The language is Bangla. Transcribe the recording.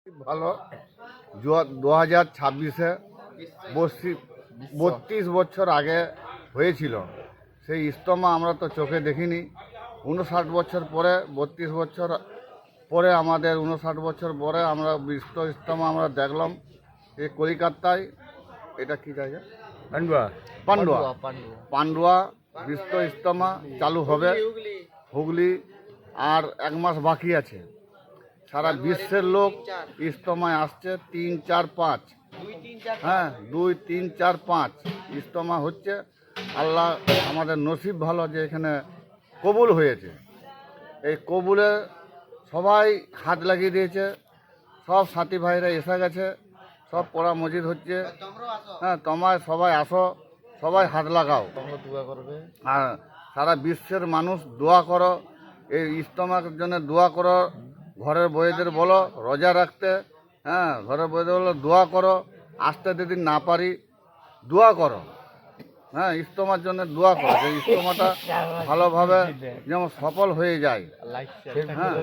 ভালো 2026-এ 32 বছর আগে হয়েছিল। সেই ইজতেমা আমরা তো চোখে দেখিনি। 59 বছর পরে 32 বছর পরে আমাদের 59 বছর পরে আমরা বিশ্ব ইজতেমা আমরা দেখলাম এই কলকাতায়। এটা কি জায়গা? পান্ডুয়া পান্ডুয়া বিশ্ব ইজতেমা চালু হবে হুগলি। আর 1 মাস বাকি আছে। সারা বিশ্বের লোক ইজতেমায় আসছে 3, 4, 5। হ্যাঁ, 2, 3, 4, 5 ইজতেমা হচ্ছে। আল্লাহ আমাদের নসিব ভালো যে এখানে কবুল হয়েছে। এই কবুলে সবাই হাত লাগিয়ে দিয়েছে। সব সাথী ভাইরা এসে গেছে, সব পড়া মসজিদ হচ্ছে। হ্যাঁ, তোমায় সবাই আসো, সবাই হাত লাগাও, আর সারা বিশ্বের মানুষ দোয়া করো। এই ইজতেমার জন্য দোয়া করো। ঘরের বউদের বলো রোজা রাখতে। হ্যাঁ, ঘরের বউদের বলো দোয়া করো। আসতে যদি না পারি দোয়া করো। হ্যাঁ, ইজতেমার জন্য দোয়া করো যে ইজতেমাটা ভালোভাবে যেমন সফল হয়ে যায়। হ্যাঁ।